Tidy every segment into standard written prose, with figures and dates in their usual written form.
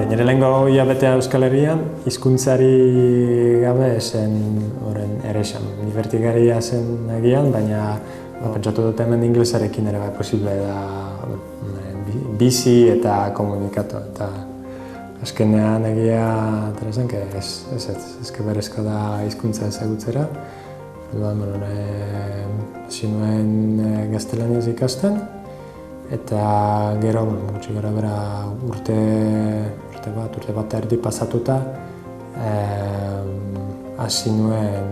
Nire lehenko hilabetea Euskal Herrian, hizkuntzari gabe zen horren eresan. Ni bertikaria zen egian, baina pentsatu dut hemen inglesarekin ere bai posible da bizi eta komunikatu. Eta azkenean egia zen, ez berezko da hizkuntza ezagutzera. Hasi nuen gaztelaniaz ikasten, eta gero, gutxi gara bera urte bat erdi pasatuta hasi nuen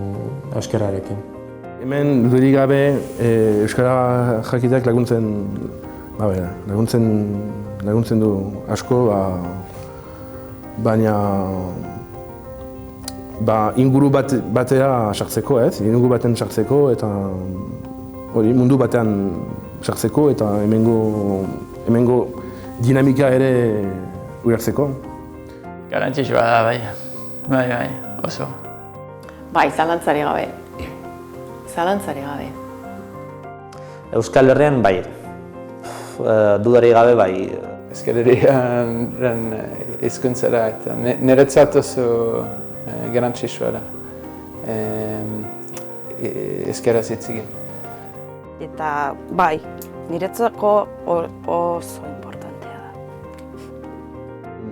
euskararekin. Hemen dudik gabe euskara jakitak laguntzen du asko, baina inguru batera sartzeko, inguru baten sartzeko eta mundu batean sartzeko eta hemengo dinamika ere ulertzeko. Garantzitsua da, bai, oso. Bai, zalantzari gabe. Euskal Herrian bai, dudari gabe bai. Euskal Herrian hizkuntzara eta niretzat oso garantzitsua da. Euskaraz hitz egin. Eta bai, niretzako oso importantea da.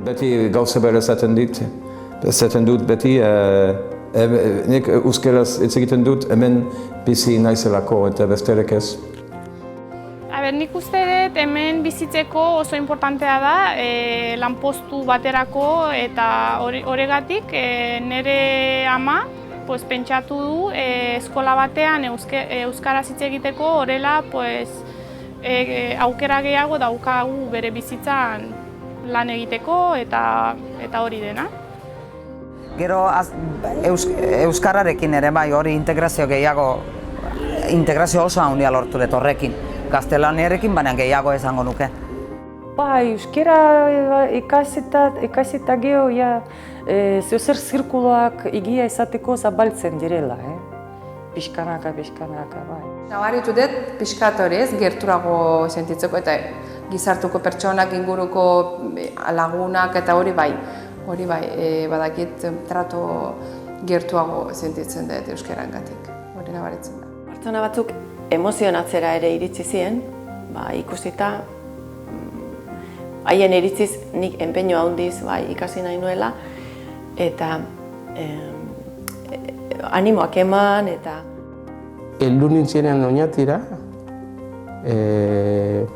Beti gauza bera esaten dut beti, nik euskaraz hitz egiten dut hemen bizi naizelako eta besterik ez. Nik uste dut hemen bizitzeko oso importantea da lanpostu baterako eta horregatik nire ama pentsatu du eskola batean euskaraz hitz egiteko horrela aukera gehiago daukagu bere bizitzan lan egiteko eta hori dena. Gero euskararekin ere bai hori integrazio oso handia lortu dut horrekin. Gaztelaniarekin baina gehiago esango nuke. Bai, euskara ikasita geho, zeozer zirkuloak egia izateko zabaltzen direla, pixkanaka, bai. Nabaritu dut pixkat hori gerturago sentitzeko eta gizartuko pertsonak inguruko lagunak eta hori bai, badakit trato gertuago sentitzen dut euskarangatik, hori nabaritzen da. Pertsona batzuk emozionatzera ere iritsi ziren, ikusita haien iritziz nik enpeño handiz ikasi nahi nuela eta animoak eman eta Heldu nintzenean Oñatira,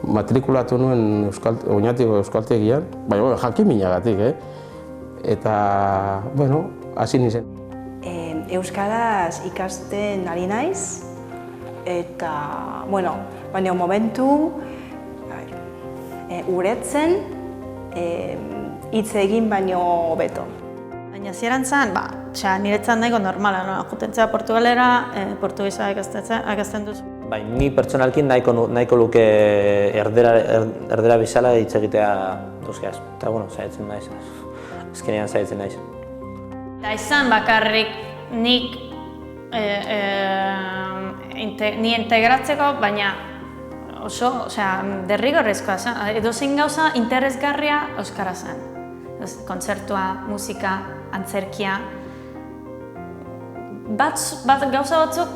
matrikulatu nuen Oñatiko euskaltegian, baina jakin-minagatik, eta, hasi nintzen. Euskaraz ikasten ari naiz, eta, baina momentu uretzen hitz egin baino hobeto. Baina zieran zen, niretzat nahiko normala, juten zera Portugalera, portugesa ikasten duzu. Ni pertsonalkin nahiko luke erdera bizala hitz egitea euskaraz. Eta, saiatzen naiz. Azkenean saiatzen naiz. Eta izan bakarrik nik ni integratzeko, baina oso, derrigorrezkoa zen. Edozein gauza interesgarria euskara zen. Kontzertua, musika, antzerkia. Gauza batzuk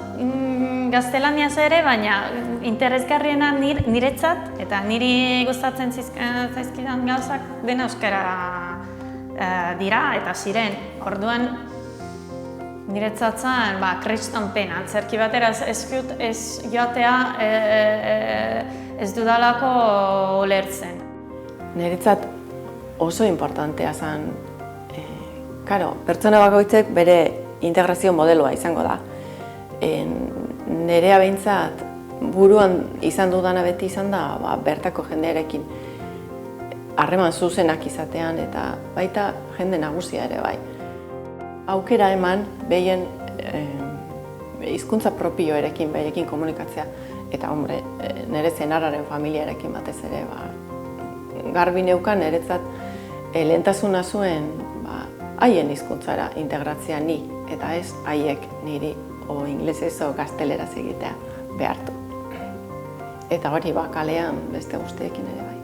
gaztelaniaz ere, baina interesgarriena niretzat eta niri gustatzen zaizkidan gauzak dena euskara dira eta ziren. Orduan niretzat zen kriston pena, antzerki batera ez joatea ez dudalako ulertzen. Niretzat oso importantea zen, pertsona bakoitzek bere integrazio modeloa izango da. Nerea behintzat buruan izan dudana beti izan da bertako jendearekin harreman zuzenak izatean eta baita jende nagusia ere bai. Aukera eman behien hizkuntza propioerekin, behirekin komunikatzea eta nire zenarraren familiarekin batez ere garbi neukan niretzat lehentasuna zuen haien hizkuntzara integratzea ni eta ez haiek niri ingelesez o gazteleraz egitea behartu. Eta hori kalean beste guztiekin ere bai.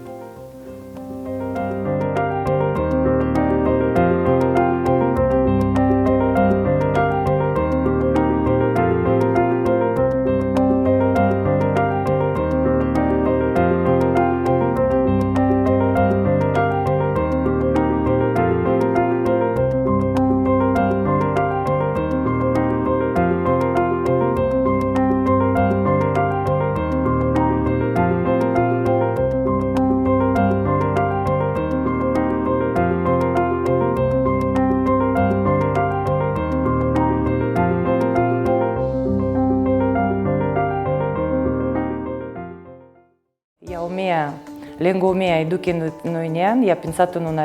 Lehengo umea eduken nuenean, pentsatu nuen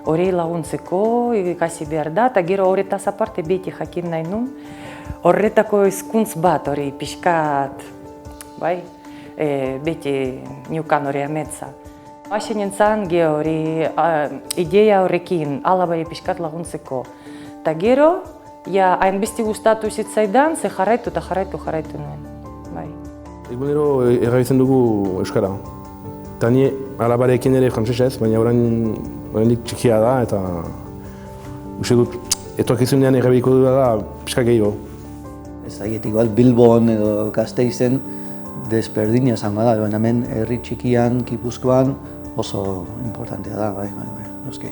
hori laguntzeko ikasi behar da, eta gero horretaz aparte beti jakin nahi nuen. Horretako hizkuntz bat hori pixkat, beti niukan hori ametsa. Hasi nintzen hori ideia horrekin alabari pixkat laguntzeko. Eta gero, hainbeste gustatu zitzaidan, ze jarraitu eta jarraitu nuen. Egunero erabiltzen dugu euskara. Eta ni alabarekin ere frantsesez, baina oraindik txikia da eta uste dut etorkizunean erabiliko duela da pixka gehiago. Ez igual Bilbon edo Gasteizen desberdina izango da, baina hemen herri txikian, Gipuzkoan oso importantea da, noski.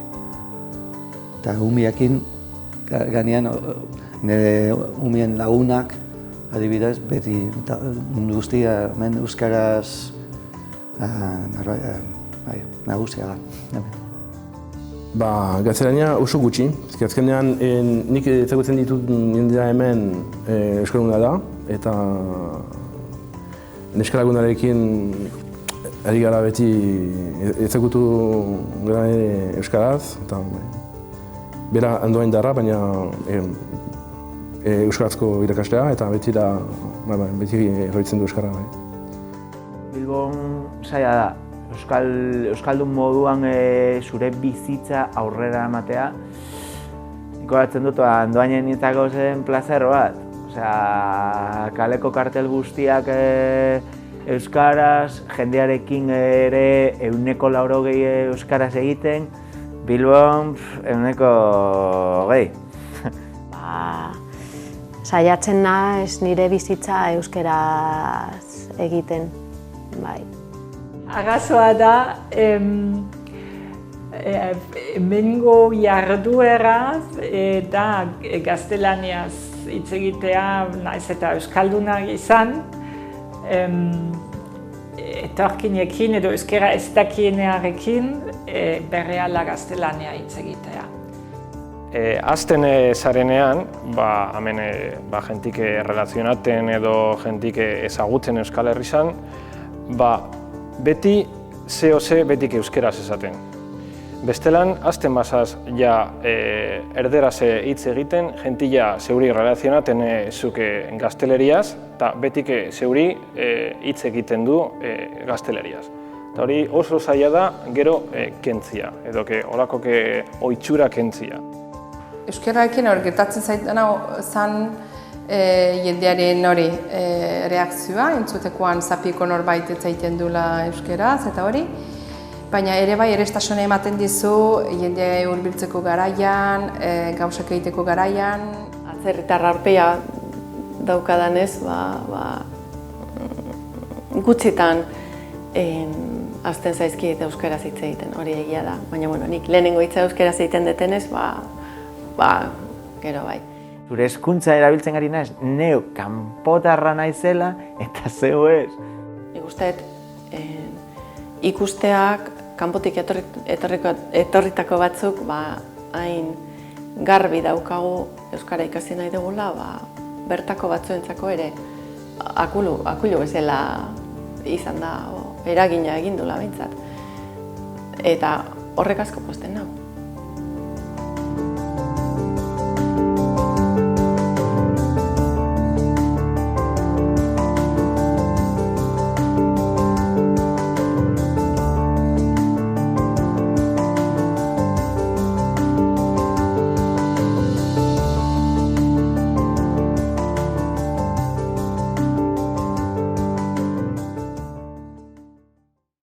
Eta umiekin, ganean nire umien lagunak, adibidez, beti mundu guztia hemen euskaraz nagusia da. Gaztelania oso gutxi, azkenean nik ezagutzen ditut jendea hemen euskalduna da, eta neska lagunarekin ari gara beti ezagutu gara euskaraz, eta bera handoa indarra, baina euskarazko irakastea, eta beti erroitzen du euskara. Bilbon zaila da, euskaldun moduan zure bizitza aurrera ematea. Goratzen dut, handoainen nintzako zen plazer bat. Kaleko kartel guztiak euskaraz, jendearekin ere 180 euskaraz egiten, Bilbon 120. Saiatzen naiz nire bizitza euskeraz egiten. Arazoa da, hemengo jardueraz eta gaztelaniaz hitz egitea, naiz eta euskaldunak izan, etorkinekin edo euskara ez dakienearekin berehala gaztelania hitz egitea. Azten zarenean, hemen jentik relazionaten edo jentik ezagutzen Euskal Herrizan, beti ze betik euskeraz esaten. Bestelan, azten bazaz erderaz hitz egiten, jentila zeuri relazionaten zuke gazteleriaz, eta betik zeuri hitz egiten du gazteleriaz. Eta hori oso zaila da gero kentzia, edo horako ohitura kentzia. Euskararekin hor gertatzen zaitena zen jendearen hori reakzioa, entzutekoan zapiko norbait ez zaiten duela euskaraz eta hori. Baina ere bai erestasuna ematen dizu jendea hurbiltzeko garaian, gauzak egiteko garaian. Atzerritarra aurpea daukadanez, gutxitan hasten zaizkiet euskaraz hitz egiten, hori egia da. Baina nik lehenengo hitza euskaraz egiten detenez, gero bai. Zure hezkuntza erabiltzen gari naiz, neu kanpotarra naizela eta zeu ez. Nik usteet ikusteak kanpotik etorritako batzuk hain garbi daukagu euskara ikasi nahi dugula, bertako batzuentzako ere akulu bezala izan da, eragina egin dula behintzat. Eta horrek asko pozten nago.